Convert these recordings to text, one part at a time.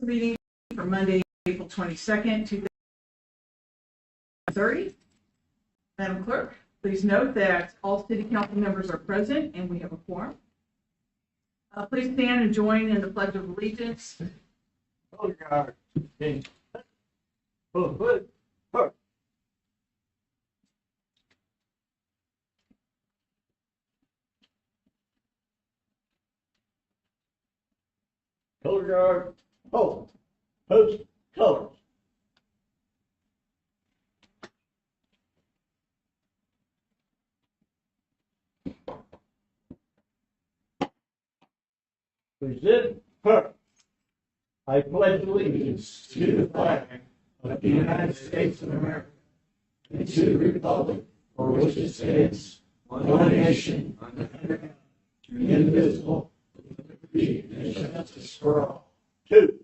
Meeting for Monday, April 22nd, 2030. Madam Clerk, please note that all city council members are present and we have a quorum. Please stand and join in the Pledge of Allegiance. Oh, God. Color guard, hold, post, colors. Present her. I pledge allegiance to the flag of the United States of America and to the republic for which it stands, one nation, under God, indivisible, with liberty and justice for all. Two.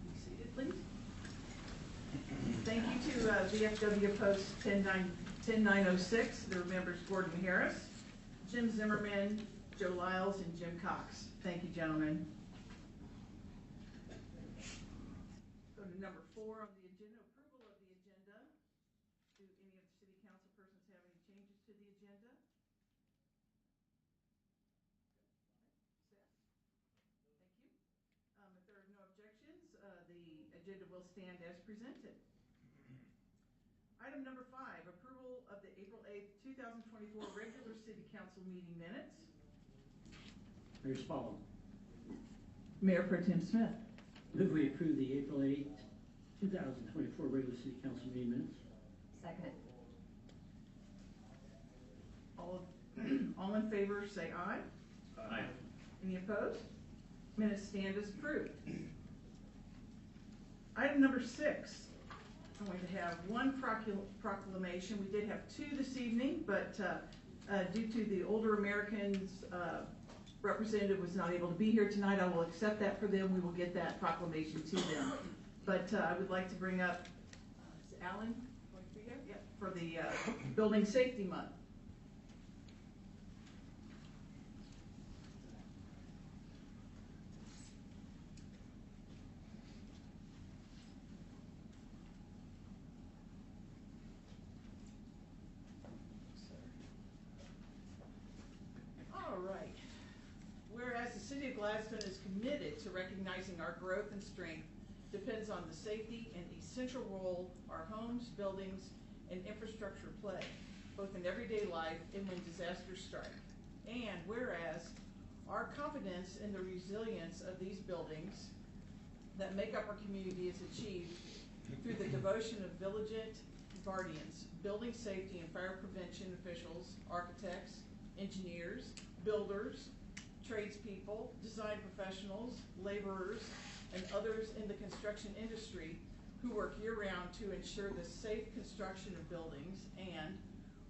Be seated, please. Thank you to VFW Post 10906, their members Gordon Harris, Jim Zimmerman, Joe Lyles, and Jim Cox. Thank you, gentlemen. Go to number 4 on the agenda, approval of the agenda. Do any of the city council persons have any changes to the agenda? Thank you. If there are no objections, the agenda will stand as presented. Item number 5, approval of the April 8th, 2024 regular city council meeting minutes. As follows. Mayor Pro Tem Smith. Move we approve the April 8th, 2024 regular city council meeting minutes. Second. All in favor say aye. Aye. Any opposed? Minutes stand as approved. Item number 6. I'm going to have one proclamation. We did have 2 this evening, but due to the older Americans representative was not able to be here tonight, I will accept that for them. We will get that proclamation to them. But I would like to bring up, is Alan going to be here? Yeah, for the Building Safety Month. All right. Whereas the city of Gladstone is committed to recognizing our growth and strength depends on the safety and essential role our homes, buildings, and infrastructure play, both in everyday life and when disasters strike. And whereas our confidence in the resilience of these buildings that make up our community is achieved through the devotion of vigilant guardians, building safety and fire prevention officials, architects, engineers, builders, tradespeople, design professionals, laborers, and others in the construction industry who work year-round to ensure the safe construction of buildings. And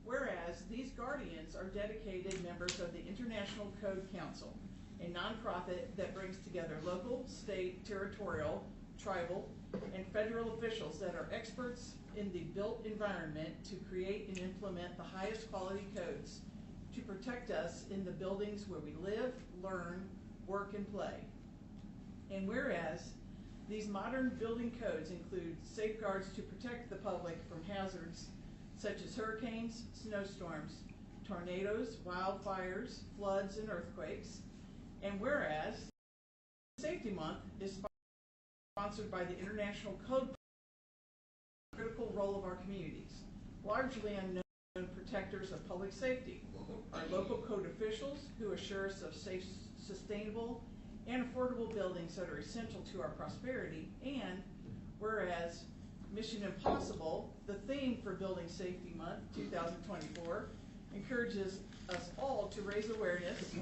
whereas these guardians are dedicated members of the International Code Council, a nonprofit that brings together local, state, territorial, tribal, and federal officials that are experts in the built environment to create and implement the highest quality codes to protect us in the buildings where we live, learn, work, and play. And whereas these modern building codes include safeguards to protect the public from hazards such as hurricanes, snowstorms, tornadoes, wildfires, floods, and earthquakes. And whereas Safety Month is sponsored by the International Code, critical role of our communities, largely unknown protectors of public safety, our local code officials who assure us of safe, sustainable, and affordable buildings that are essential to our prosperity. And whereas Mission Impossible, the theme for Building Safety Month 2024, encourages us all to raise awareness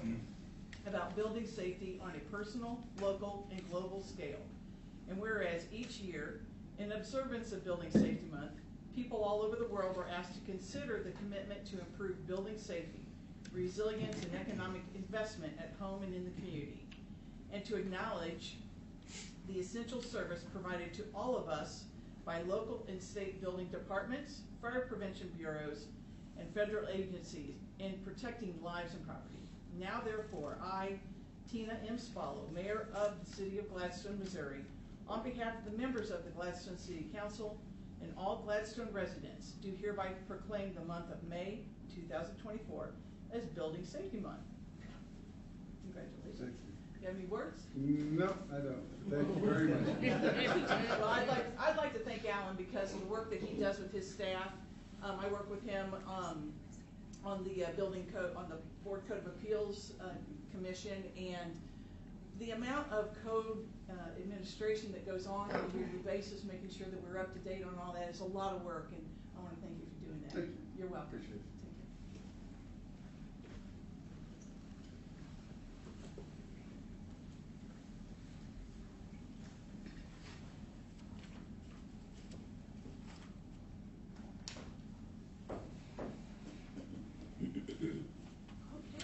about building safety on a personal, local, and global scale. And whereas each year, in observance of Building Safety Month, people all over the world are asked to consider the commitment to improve building safety resilience, and economic investment at home and in the community, and to acknowledge the essential service provided to all of us by local and state building departments, fire prevention bureaus, and federal agencies in protecting lives and property. Now therefore, I, Tina M. Spallo, Mayor of the City of Gladstone, Missouri, on behalf of the members of the Gladstone City Council and all Gladstone residents, do hereby proclaim the month of May 2024 as Building Safety Month. Congratulations. Thank You have any words? you. No, I don't. Thank you very much. Well, I'd like to thank Alan because of the work that he does with his staff. I work with him on the building code, on the Board Code of Appeals Commission, and the amount of code administration that goes on a yearly basis, making sure that we're up to date on all that, is a lot of work, and I want to thank you for doing that. Thank you. You're welcome. Appreciate it.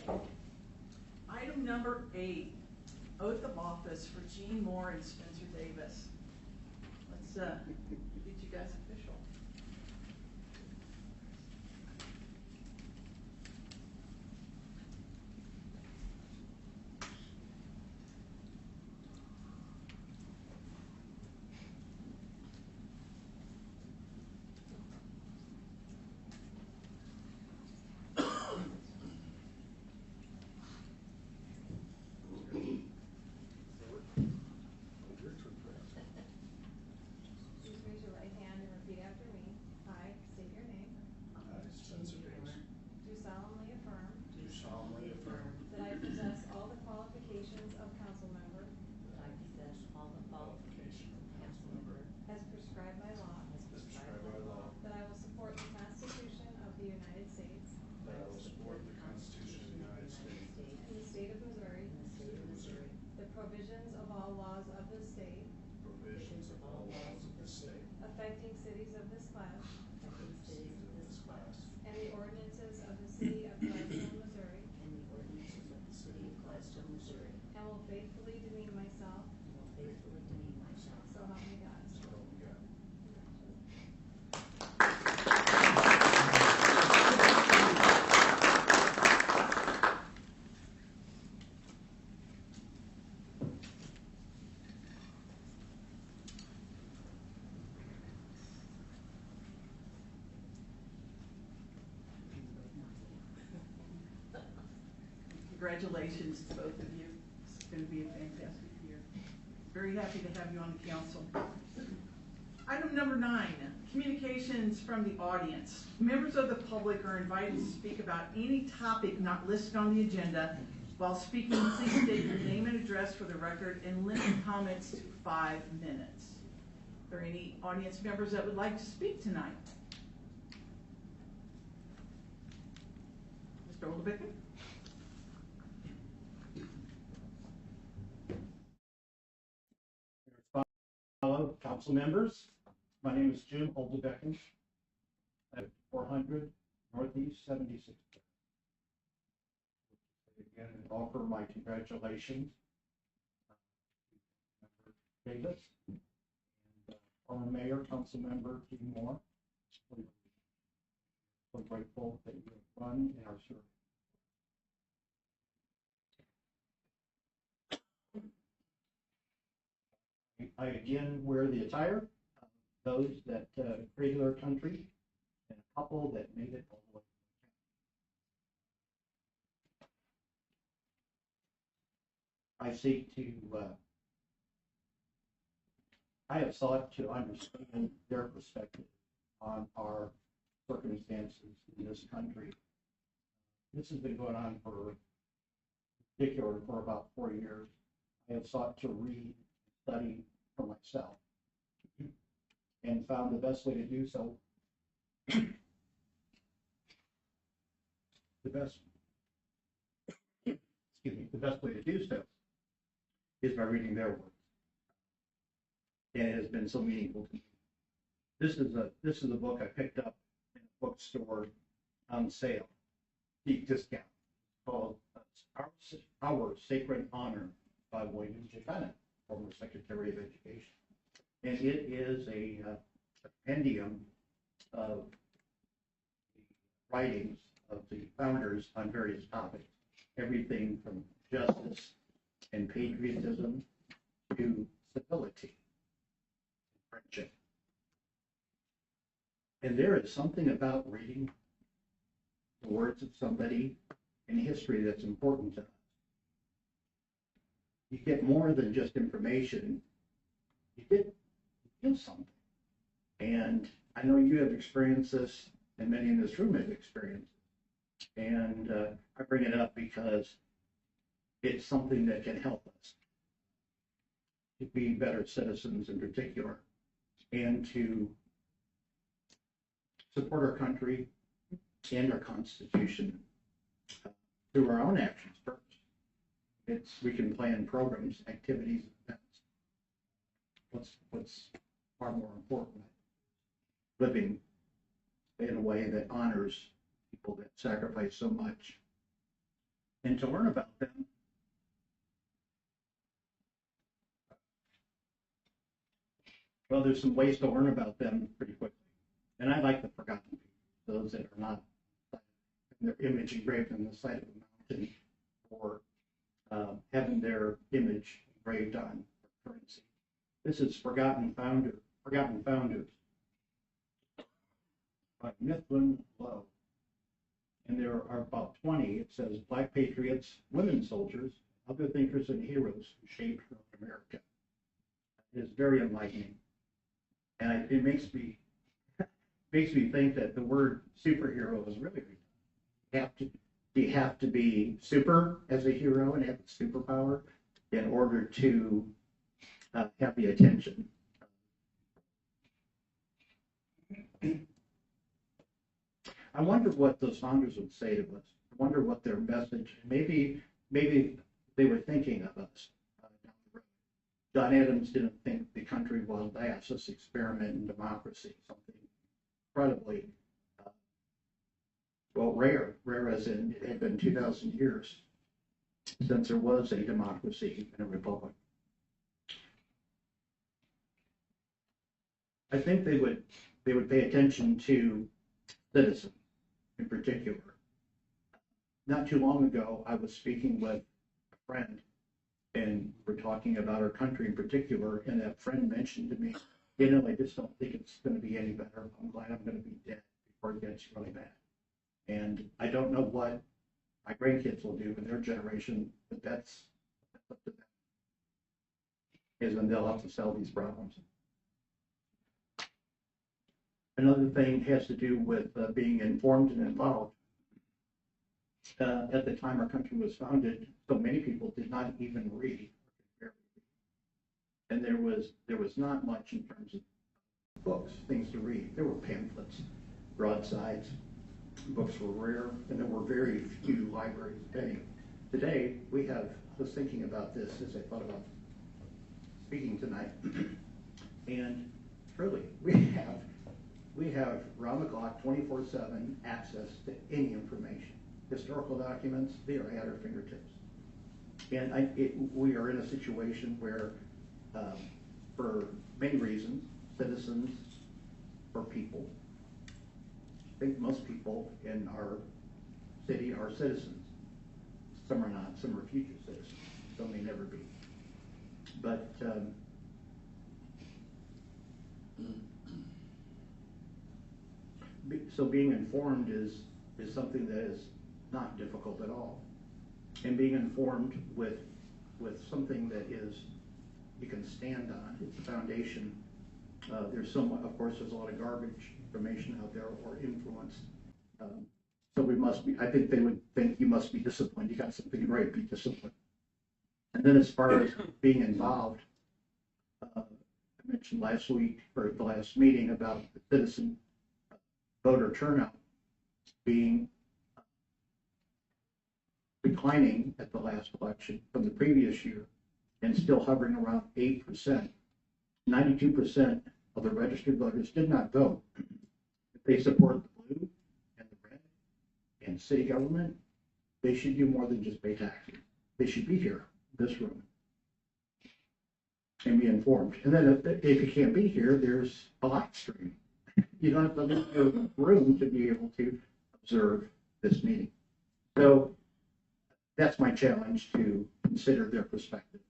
Okay. Item number 8, oath of office for Gene Moore and Spencer Davis. Let's get you guys official. Please raise your right hand and repeat after me. I state your name. I, Spencer Davis, Do solemnly affirm do solemnly affirm that I possess all the qualifications of council member I possess all the qualifications of council member as prescribed by law, as as prescribed prescribed by by law, law, that I will support the Constitution of the United States that I will support the Constitution of the United States and the state of Missouri, and the state of Missouri, the provisions of all laws of the state provisions of all laws of the state, affecting cities of this class, affecting cities of this class, and the ordinances of the city of Gladstone, Missouri, and the ordinances of the city of Gladstone, Missouri, and will faithfully demean myself, and will faithfully demean myself. so help me God. so help me God. Congratulations to both of you. It's going to be a fantastic year. Very happy to have you on the council. Item number 9, communications from the audience. Members of the public are invited to speak about any topic not listed on the agenda. While speaking, please state your name and address for the record and limit comments to 5 minutes. Are there any audience members that would like to speak tonight? Mr. Oldebecker? Hello, council members. My name is Jim Oldebecken. I have 400 Northeast 76th. Again, and offer my congratulations to Member Davis and former Mayor, Council Member Gene Moore. So grateful that you have run in our service. I again wear the attire of those that created our country and a couple that made it all the way. I seek to, I have sought to understand their perspective on our circumstances in this country. This has been going on for particular for about 4 years. I have sought to read, study for myself, and found the best way to do so. The best way to do so is by reading their work, and it has been so meaningful to me. This is a book I picked up in a bookstore on sale, deep discount. called Our Sacred Honor by William J. Bennett, former Secretary of Education. And it is a compendium of the writings of the founders on various topics, everything from justice and patriotism to civility and friendship. And there is something about reading the words of somebody in history that's important to us. You get more than just information. You feel something. And I know you have experienced this, and many in this room have experienced it. And I bring it up because it's something that can help us to be better citizens in particular, and to support our country and our Constitution through our own actions first. We can plan programs, activities, events. What's far more important, living in a way that honors people that sacrifice so much, and to learn about them. Well, there's some ways to learn about them pretty quickly. And I like the forgotten people, those that are not their image engraved on the side of a mountain, or having their image engraved on currency. This is Forgotten Founders by Mifflin Lowe. And there are about 20. It says Black patriots, women soldiers, other thinkers and heroes who shaped North America. It is very enlightening. And it makes me think that the word superhero is really you have to be super as a hero and have a superpower in order to have the attention. I wonder what those founders would say to us. I wonder what their message, maybe they were thinking of us down the road. John Adams didn't think the country will last, this experiment in democracy, something incredibly, rare as in it had been 2,000 years since there was a democracy and a republic. I think they would pay attention to citizens in particular. Not too long ago, I was speaking with a friend, and we're talking about our country in particular, and that friend mentioned to me, I just don't think it's going to be any better. I'm glad I'm going to be dead before it gets really bad. And I don't know what my grandkids will do in their generation, but that's up to them. Is when they'll have to solve these problems. Another thing has to do with being informed and involved. At the time our country was founded, so many people did not even read, and there was not much in terms of books, things to read. There were pamphlets, broadsides, books were rare, and there were very few libraries. Today we have. I was thinking about this as I thought about speaking tonight, and truly we have round the clock, 24/7 access to any information. Historical documents, they are at our fingertips. And we are in a situation where, for many reasons, citizens or people, I think most people in our city are citizens. Some are not, some are future citizens, some may never be. But so being informed is something that is not difficult at all. And being informed with something that is you can stand on, it's a foundation. Of course, there's a lot of garbage information out there or influence. So we must be, I think they would think you must be disciplined. You got something great, be disciplined. And then as far as being involved, I mentioned last week, or the last meeting, about the citizen voter turnout being declining at the last election from the previous year and still hovering around 8%. 92% of the registered voters did not vote. If they support the blue and the red and city government, they should do more than just pay taxes. They should be here, this room, and be informed. And then if you can't be here, there's a live stream. You don't have to leave your room to be able to observe this meeting. So that's my challenge, to consider their perspective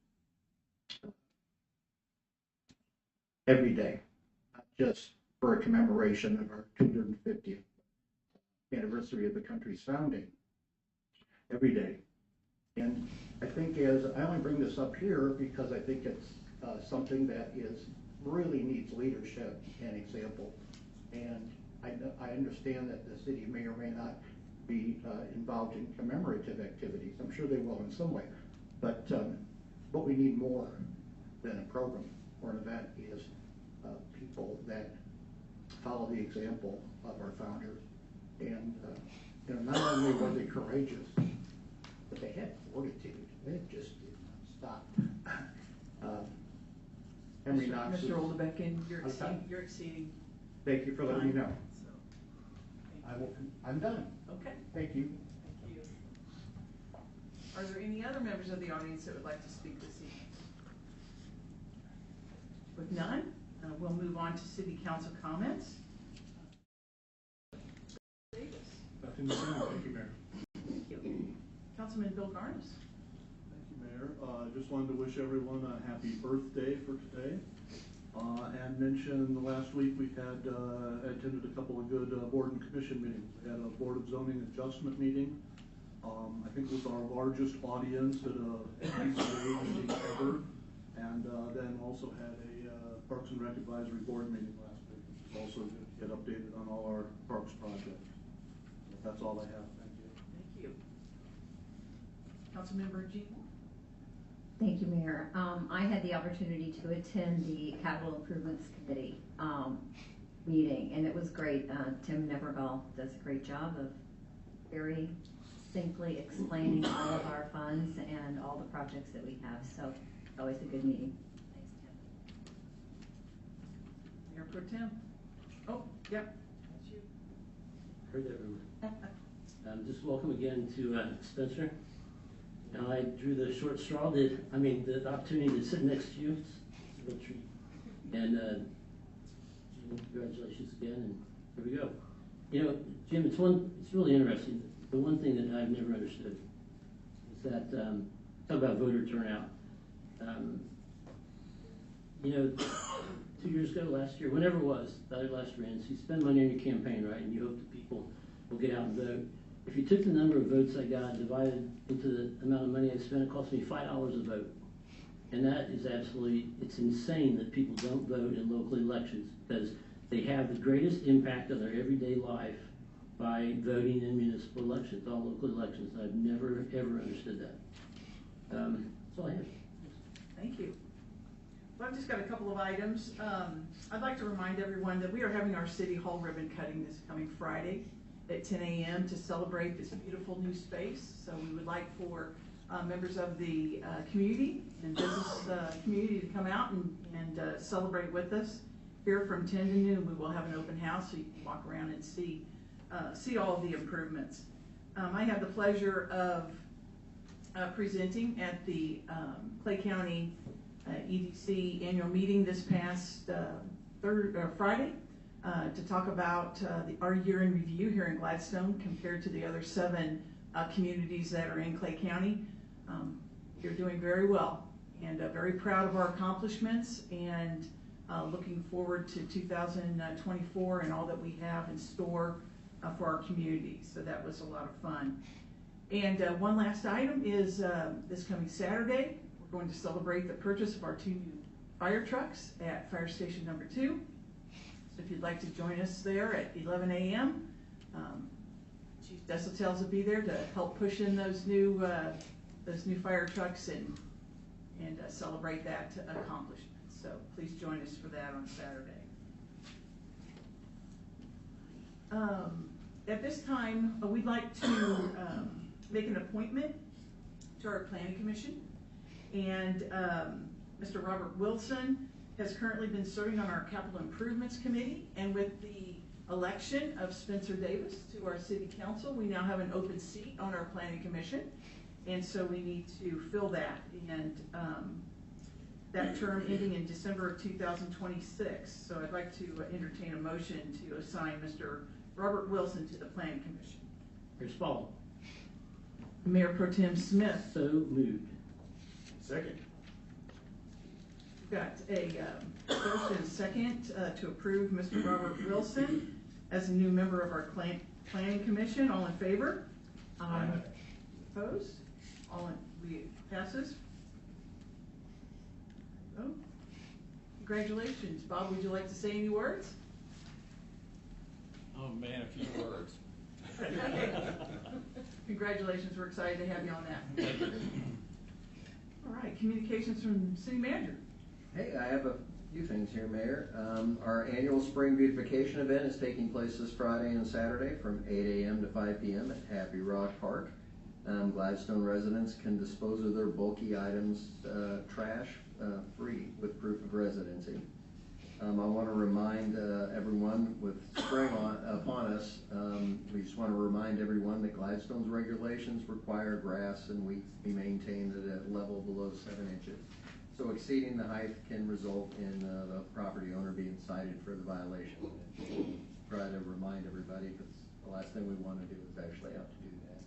every day, not just for a commemoration of our 250th anniversary of the country's founding, every day. And I think I only bring this up here because I think it's something that really needs leadership and example. And I understand that the city may or may not be involved in commemorative activities. I'm sure they will in some way. But what we need more than a program or an event is people that follow the example of our founders. And not only were they courageous, but they had fortitude. They just did not stop. Henry Knox. Mr. Oldebecken, you're exceeding. Thank you for letting me know. So, I'm done. okay. Thank you. Thank you. Are there any other members of the audience that would like to speak this evening? With none, we'll move on to city council comments. Davis. Nothing to say. Thank you, Mayor. Thank you. Councilman Bill Garnis. Thank you, Mayor. Just wanted to wish everyone a happy birthday for today. And mention last week we had attended a couple of good board and commission meetings. We had a Board of Zoning Adjustment meeting. I think it was our largest audience at a meeting ever. And then also had a Parks and Rec Advisory Board meeting last week, which is also good to get updated on all our parks projects. That's all I have. Thank you. Thank you. Councilmember Jean. Thank you, Mayor. I had the opportunity to attend the Capital Improvements Committee meeting, and it was great. Tim Nevervell does a great job of very succinctly explaining all of our funds and all the projects that we have. So always a good meeting. Mayor Pro Tem. Oh, yep, that's you. Heard everyone. Just welcome again to Spencer. Now, I drew the short straw the opportunity to sit next to you. It's a real treat. And congratulations again, and here we go. You know, Jim, it's really interesting. The one thing that I've never understood is that, talk about voter turnout. 2 years ago, last year, whenever it was, that I last ran, so you spend money on your campaign, right, and you hope that people will get out and vote. If you took the number of votes I got, divided into the amount of money I spent, it cost me $5 a vote. And that is absolutely, it's insane that people don't vote in local elections, because they have the greatest impact on their everyday life by voting in municipal elections, all local elections. I've never, ever understood that. That's all I have. Thank you. Well, I've just got a couple of items. I'd like to remind everyone that we are having our City Hall ribbon cutting this coming Friday at 10 a.m. to celebrate this beautiful new space. So we would like for members of the community and business community to come out and celebrate with us. Here from 10 to noon, we will have an open house so you can walk around and see all of the improvements. I have the pleasure of presenting at the Clay County EDC annual meeting this past Friday to talk about our year in review here in Gladstone compared to the other 7 communities that are in Clay County. You're doing very well, and very proud of our accomplishments, and looking forward to 2024 and all that we have in store for our community. So that was a lot of fun. And one last item is this coming Saturday, we're going to celebrate the purchase of our 2 new fire trucks at Fire Station number 2. So if you'd like to join us there at 11 a.m., Chief Desautel will be there to help push in those new fire trucks and celebrate that accomplishment. So please join us for that on Saturday. At this time, we'd like to make an appointment to our Planning Commission. And Mr. Robert Wilson has currently been serving on our Capital Improvements Committee. And with the election of Spencer Davis to our city council. We now have an open seat on our planning commission, and so we need to fill that. And that term ending in December of 2026. So I'd like to entertain a motion to assign Mr. Robert Wilson to the planning commission. Here's Paul. Mayor Pro Tem Smith. So moved. Second. We've got a first and second to approve Mr. Robert Wilson as a new member of our planning commission. All in favor? Aye. Opposed? Passes. Oh, congratulations. Bob, would you like to say any words? Oh, man, a few words. Congratulations. We're excited to have you on that. All right, communications from city manager. Hey, I have a few things here, Mayor. Our annual spring beautification event is taking place this Friday and Saturday from 8 a.m. to 5 p.m. at Happy Rock Park. Gladstone residents can dispose of their bulky items, trash, free with proof of residency. I want to remind everyone with spring upon us, we just want to remind everyone that Gladstone's regulations require grass and weeds to be maintained at a level below 7 inches. So exceeding the height can result in the property owner being cited for the violation. Try to remind everybody, because the last thing we want to do is actually have to do that.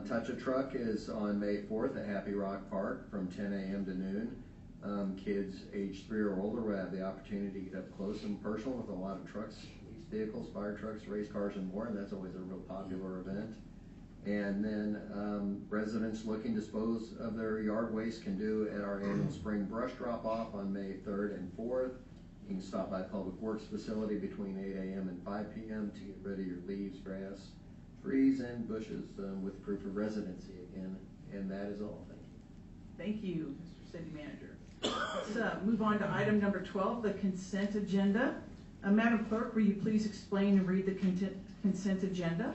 Touch a Truck is on May 4th at Happy Rock Park from 10 a.m. to noon. Kids age 3 or older will have the opportunity to get up close and personal with a lot of trucks, police vehicles, fire trucks, race cars, and more, and that's always a real popular event. And then residents looking to dispose of their yard waste can do at our annual spring brush drop-off on May 3rd and 4th. You can stop by Public Works facility between 8 a.m. and 5 p.m. to get rid of your leaves, grass, trees, and bushes with proof of residency again. And that is all. Thank you. Thank you, Mr. City Manager. Let's move on to item number 12, the consent agenda. Madam Clerk, will you please explain and read the consent agenda?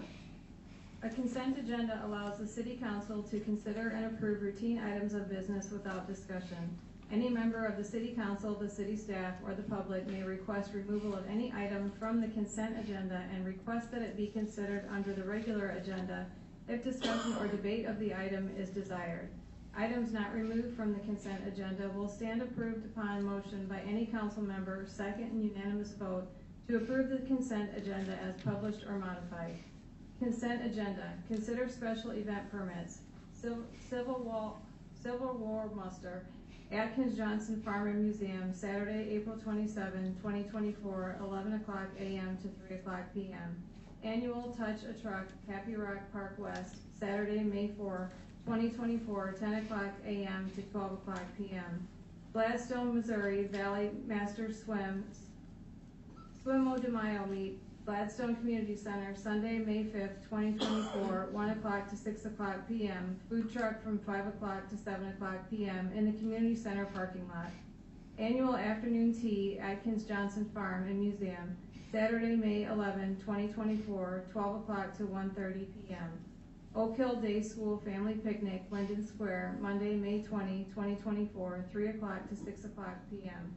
A consent agenda allows the city council to consider and approve routine items of business without discussion. Any member of the city council, the city staff, or the public may request removal of any item from the consent agenda and request that it be considered under the regular agenda if discussion or debate of the item is desired. Items not removed from the consent agenda will stand approved upon motion by any council member, second and unanimous vote, to approve the consent agenda as published or modified. Consent agenda. Consider special event permits. Civil War muster. Atkins Johnson Farm and Museum, Saturday, April 27, 2024, 11 o'clock a.m. to 3 o'clock p.m. Annual Touch a Truck, Happy Rock Park West, Saturday, May 4, 2024, 10 o'clock a.m. to 12 o'clock p.m. Gladstone, Missouri Valley Masters Swim de Mayo meet, Gladstone Community Center, Sunday, May 5th, 2024, 1 o'clock to 6 o'clock p.m. Food truck from 5 o'clock to 7 o'clock p.m. in the Community Center parking lot. Annual afternoon tea, Atkins Johnson Farm and Museum, Saturday, May 11, 2024, 12 o'clock to 1:30 p.m. Oak Hill Day School Family Picnic, Linden Square, Monday, May 20, 2024, 3 o'clock to 6 o'clock p.m.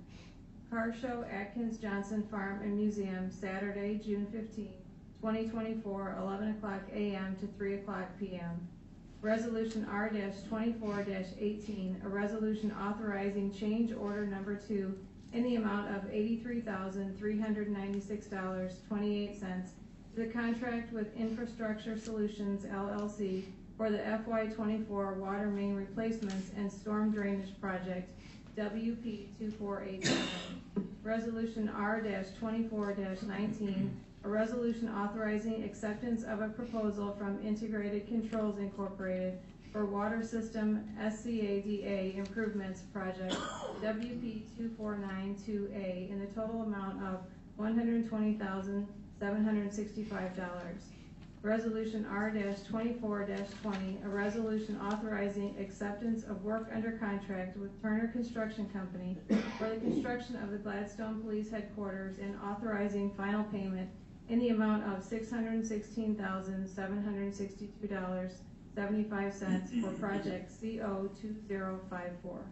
Car Show, Atkins Johnson Farm and Museum, Saturday, June 15, 2024, 11 o'clock a.m. to 3 o'clock p.m. Resolution R-24-18, a resolution authorizing change order number 2 in the amount of $83,396.28 to the contract with Infrastructure Solutions, LLC for the FY24 water main replacements and storm drainage project, WP 2487. Resolution R-24-19, a resolution authorizing acceptance of a proposal from Integrated Controls Incorporated for water system SCADA improvements project, WP 2492A, in the total amount of $120,765. Resolution R-24-20, a resolution authorizing acceptance of work under contract with Turner Construction Company for the construction of the Gladstone Police Headquarters and authorizing final payment in the amount of $616,762.75 for project CO2054.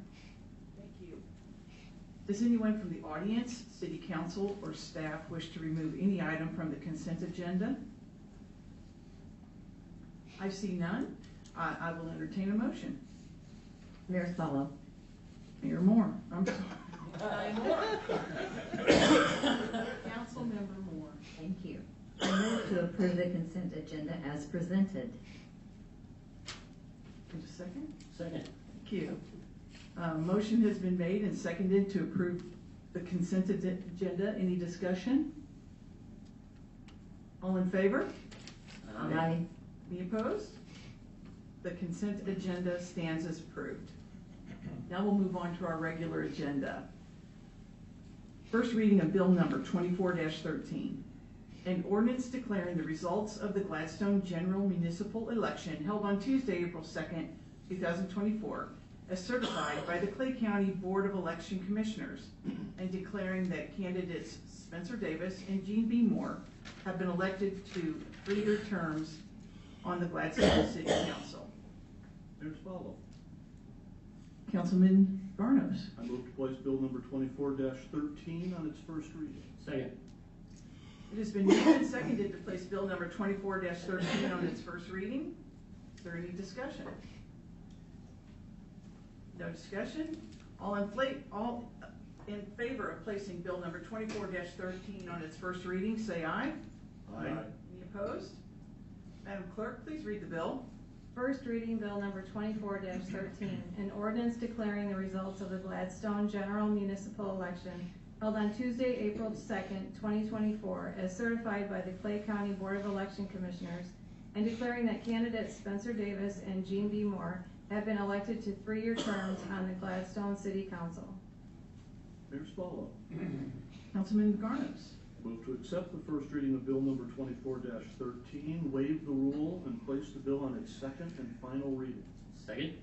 Thank you. Does anyone from the audience, city council, or staff wish to remove any item from the consent agenda? I see none. I will entertain a motion. Mayor Stallo. Mayor Moore. I'm sorry. Moore. Councilmember Moore. Thank you. I move to approve the consent agenda as presented. Just a second. Second. Thank you. Motion has been made and seconded to approve the consent agenda. Any discussion? All in favor? Aye. Any opposed? The consent agenda stands as approved. Now we'll move on to our regular agenda. First reading of bill number 24-13. An ordinance declaring the results of the Gladstone general municipal election held on Tuesday, April 2nd, 2024, as certified by the Clay County Board of Election Commissioners, and declaring that candidates Spencer Davis and Gene B. Moore have been elected to 3-year terms on the Gladstone City Council. Mayor Stallo. Councilman Garnos. I move to place bill number 24-13 on its first reading. Second. It has been moved and seconded to place bill number 24-13 on its first reading. Is there any discussion? No discussion? All in favor of placing bill number 24-13 on its first reading, say aye. Aye. Any opposed? Madam Clerk, please read the bill. First reading bill number 24-13, an ordinance declaring the results of the Gladstone general municipal election held on Tuesday, April 2nd, 2024, as certified by the Clay County Board of Election Commissioners, and declaring that candidates Spencer Davis and Gene B. Moore have been elected to 3-year terms on the Gladstone City Council. Mayor Stallo. Councilman Garnos. Move to accept the first reading of bill number 24-13, waive the rule, and place the bill on its second and final reading. Second.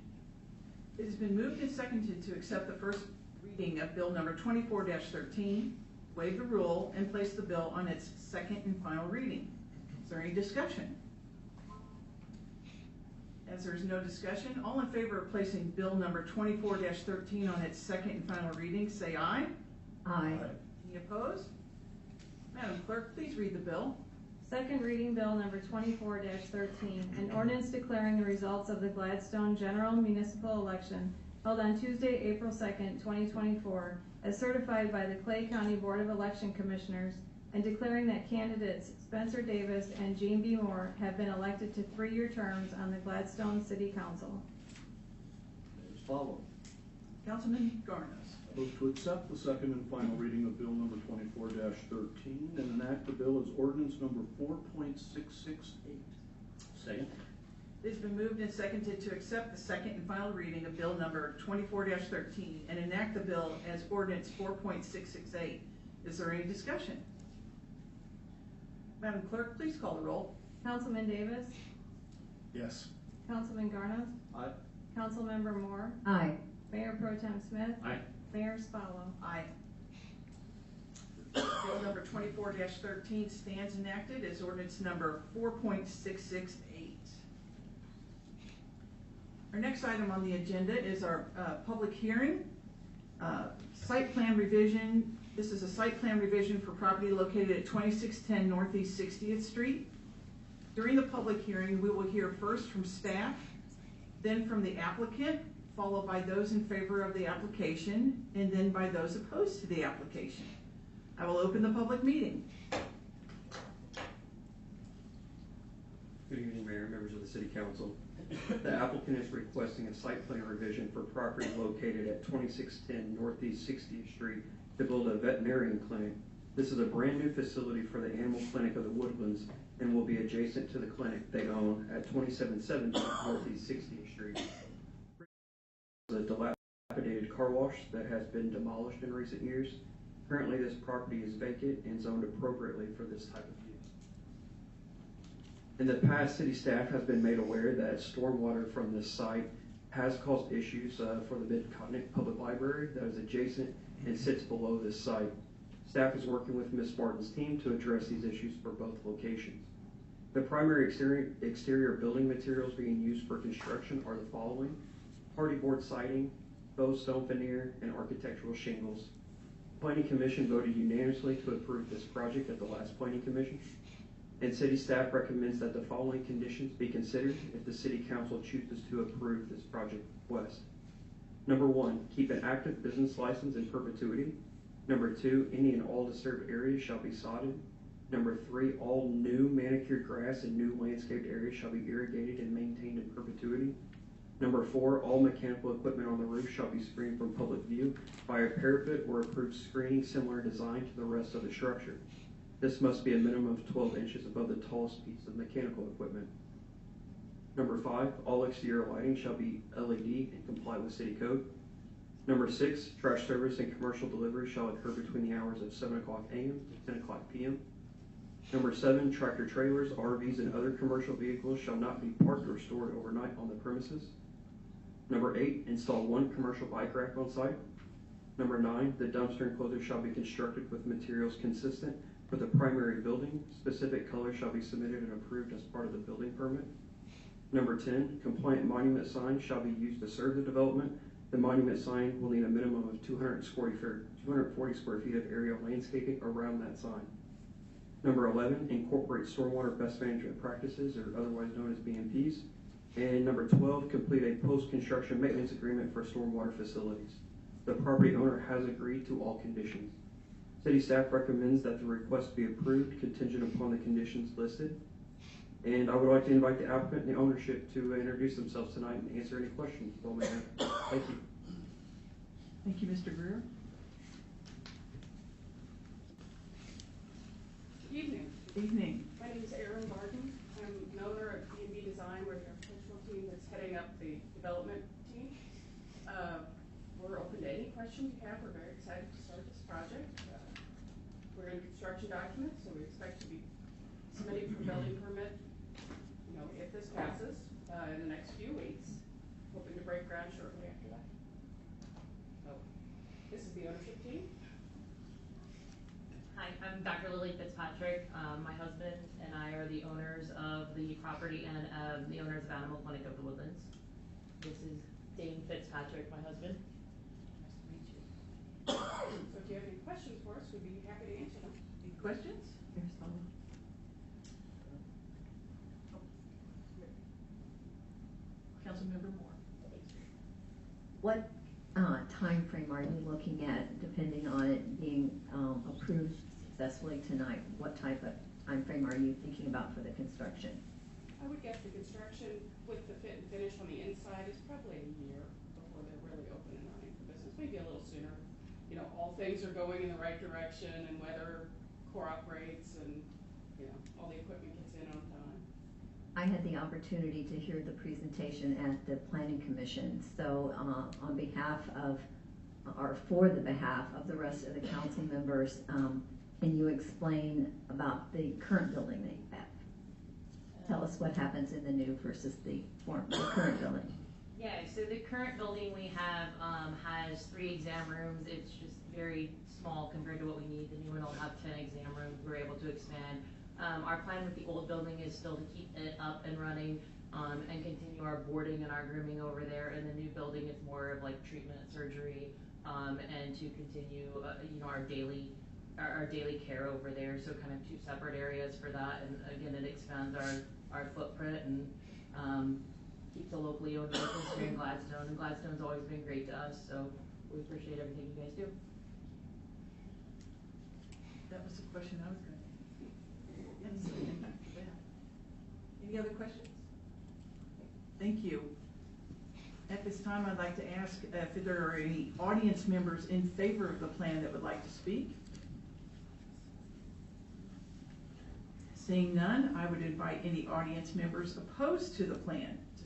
It has been moved and seconded to accept the first reading of bill number 24-13, waive the rule, and place the bill on its second and final reading. Is there any discussion? As there is no discussion, all in favor of placing bill number 24-13 on its second and final reading, say aye. Aye. Any opposed? Madam Clerk, please read the bill. Second reading bill number 24-13, an ordinance declaring the results of the Gladstone general municipal election held on Tuesday, April 2nd, 2024, as certified by the Clay County Board of Election Commissioners, and declaring that candidates Spencer Davis and Gene B. Moore have been elected to 3-year terms on the Gladstone City Council. Mayor Stallo. Councilman Garnos. I move to accept the second and final reading of bill number 24-13 and enact the bill as ordinance number 4.668. Second. It has been moved and seconded to accept the second and final reading of bill number 24-13 and enact the bill as ordinance 4.668. Is there any discussion? Madam Clerk, please call the roll. Councilman Davis, Yes. Councilman Garnos, Aye. Councilmember Moore, Aye. Mayor Pro Tem Smith, Aye. Mayor Spallo. Aye. Bill number 24-13 stands enacted as ordinance number 4.668. Our next item on the agenda is our public hearing. Site plan revision. This is a site plan revision for property located at 2610 Northeast 60th Street. During the public hearing, we will hear first from staff, then from the applicant, followed by those in favor of the application, and then by those opposed to the application. I will open the public meeting. Good evening, Mayor, members of the City Council. The applicant is requesting a site plan revision for property located at 2610 Northeast 60th Street to build a veterinarian clinic. This is a brand new facility for the Animal Clinic of the Woodlands and will be adjacent to the clinic they own at 2770 Northeast 60th Street. A dilapidated car wash that has been demolished in recent years. Currently, this property is vacant and zoned appropriately for this type of use. In the past, city staff has been made aware that stormwater from this site has caused issues for the Mid-Continent Public Library that is adjacent and sits below this site. Staff is working with Ms. Martin's team to address these issues for both locations. The primary exterior building materials being used for construction are the following: party board siding, faux stone veneer, and architectural shingles. Planning Commission voted unanimously to approve this project at the last Planning Commission. And city staff recommends that the following conditions be considered if the city council chooses to approve this project request. Number 1, keep an active business license in perpetuity. Number 2, any and all disturbed areas shall be sodded. Number 3, all new manicured grass and new landscaped areas shall be irrigated and maintained in perpetuity. Number 4, all mechanical equipment on the roof shall be screened from public view by a parapet or approved screening similar design to the rest of the structure. This must be a minimum of 12 inches above the tallest piece of mechanical equipment. Number 5, all exterior lighting shall be LED and comply with city code. Number 6, trash service and commercial delivery shall occur between the hours of 7 o'clock a.m. to 10 o'clock p.m. Number 7, tractor trailers, RVs, and other commercial vehicles shall not be parked or stored overnight on the premises. Number 8, install 1 commercial bike rack on site. Number 9, the dumpster enclosure shall be constructed with materials consistent with the primary building. Specific colors shall be submitted and approved as part of the building permit. Number 10, compliant monument signs shall be used to serve the development. The monument sign will need a minimum of 240 square feet of area landscaping around that sign. Number 11, incorporate stormwater best management practices, or otherwise known as BMPs. And number 12, complete a post-construction maintenance agreement for stormwater facilities. The property owner has agreed to all conditions. City staff recommends that the request be approved contingent upon the conditions listed. And I would like to invite the applicant and the ownership to introduce themselves tonight and answer any questions you all may have. Thank you. Thank you, Mr. Greer. Good evening. Evening. My name is Erin Barton. I'm an owner of B&B Design. We're the architectural team that's heading up the development team. We're open to any questions you have. We're very excited to start this project. We're in construction documents, so we expect to be submitting for building permit, if this passes, in the next few weeks. Hoping to break ground shortly after that. So, this is the ownership team. Hi, I'm Dr. Lily Fitzpatrick. My husband and I are the owners of the property and the owners of Animal Clinic of the Woodlands. This is Dane Fitzpatrick, my husband. Nice to meet you. So if you have any questions for us, we'd be happy to answer them. Any questions? Here's the Councilmember Moore. What time frame are you looking at, depending on it being approved successfully tonight? What type of time frame are you thinking about for the construction? I would guess the construction with the fit and finish on the inside is probably a year before they're really open and running for business, maybe a little sooner. All things are going in the right direction and weather cooperates and, all the equipment gets in on time. I had the opportunity to hear the presentation at the Planning Commission, so on behalf of, or for the behalf of the rest of the council members, can you explain about the current building that you have? Tell us what happens in the new versus the current building. Yeah, so the current building we have has 3 exam rooms. It's just very small compared to what we need. The new one will have 10 exam rooms. We're able to expand. Our plan with the old building is still to keep it up and running and continue our boarding and our grooming over there. And the new building is more of like treatment, surgery, and to continue, our daily care over there. So kind of 2 separate areas for that. And again, it expands our footprint and keeps a locally owned business here in Gladstone. And Gladstone's always been great to us, so we appreciate everything you guys do. That was the question I was going to. Yes, thank you for that. Any other questions? Thank you. At this time, I'd like to ask if there are any audience members in favor of the plan that would like to speak. Seeing none, I would invite any audience members opposed to the plan to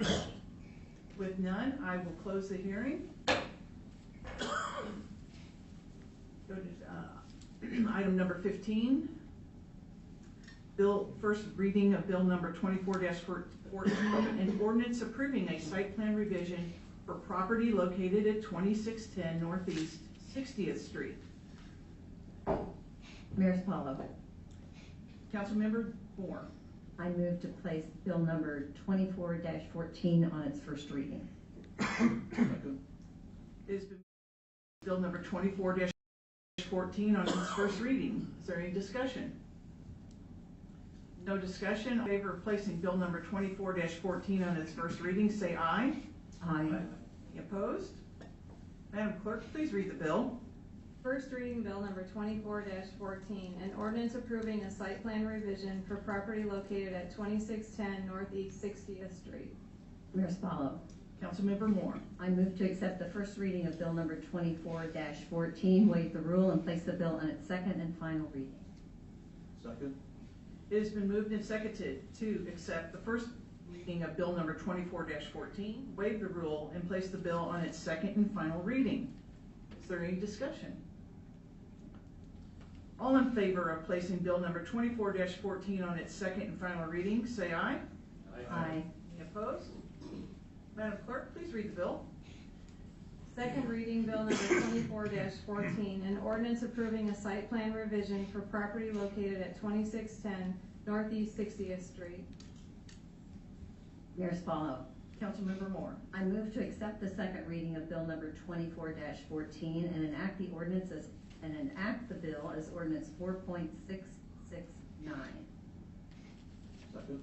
speak. With none, I will close the hearing. Go to item number 15. First reading of bill number 24-14, an ordinance approving a site plan revision for property located at 2610 Northeast 60th Street. Mayor Spallo. Councilmember Moore. I move to place bill number 24-14 on its first reading. It has been bill number 24-14 on its first reading. Is there any discussion? No discussion. In favor of placing bill number 24-14 on its first reading, say aye. Aye. Any opposed? Madam Clerk, please read the bill. First reading bill number 24-14, an ordinance approving a site plan revision for property located at 2610 Northeast 60th Street. Mayor Spallo. Councilmember Moore. I move to accept the first reading of bill number 24-14, waive the rule, and place the bill on its second and final reading. Second? It has been moved and seconded to accept the first reading of bill number 24-14, waive the rule, and place the bill on its second and final reading. Is there any discussion? All in favor of placing bill number 24-14 on its second and final reading, say aye. Aye. Any opposed? Madam Clerk, please read the bill. Second reading bill number 24-14, an ordinance approving a site plan revision for property located at 2610 Northeast 60th Street. Mayor Spallo. Councilmember Moore. I move to accept the second reading of bill number 24-14 and enact the ordinance as, and enact the bill as ordinance 4.669. Second?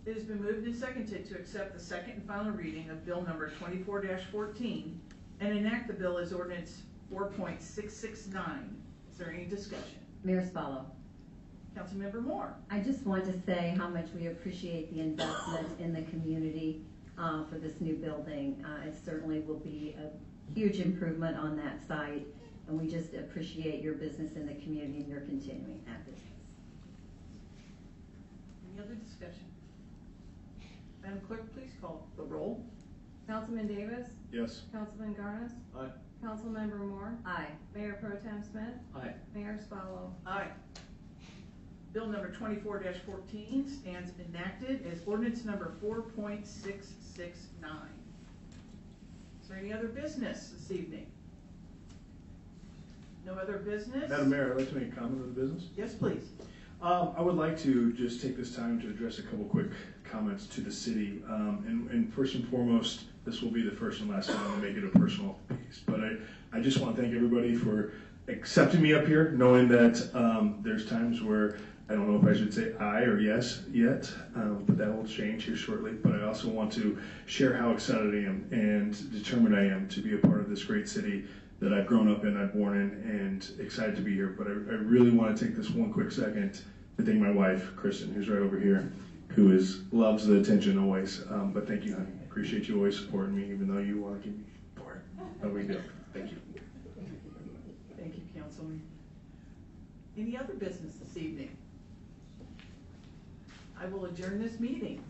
It has been moved and seconded to accept the second and final reading of bill number 24-14 and enact the bill as ordinance 4.669. Is there any discussion? Mayor Spallo. Councilmember Moore. I just want to say how much we appreciate the investment in the community for this new building. It certainly will be a huge improvement on that site, and we just appreciate your business in the community and your continuing that business. Any other discussion? Madam Clerk, please call the roll. Councilman Davis? Yes. Councilman Garnis? Aye. Councilmember Moore? Aye. Mayor Pro Tem Smith? Aye. Mayor Spallo? Aye. Bill number 24-14 stands enacted as ordinance number 4.669. Is there any other business this evening? No other business? Madam Mayor, I'd like to make a comment of the business. Yes, please. I would like to just take this time to address a couple quick comments to the city. And first and foremost, this will be the first and last time to make it a personal piece. But I just want to thank everybody for accepting me up here, knowing that there's times where I don't know if I should say aye or yes yet, but that will change here shortly. But I also want to share how excited I am and determined I am to be a part of this great city that I've grown up in, I've born in, and excited to be here. But I really want to take this one quick second to thank my wife, Kristen, who's right over here, who loves the attention always. But thank you, honey. Appreciate you always supporting me, even though you want to give me support. No big deal. Thank you. Thank you, Councilman. Any other business this evening? I will adjourn this meeting.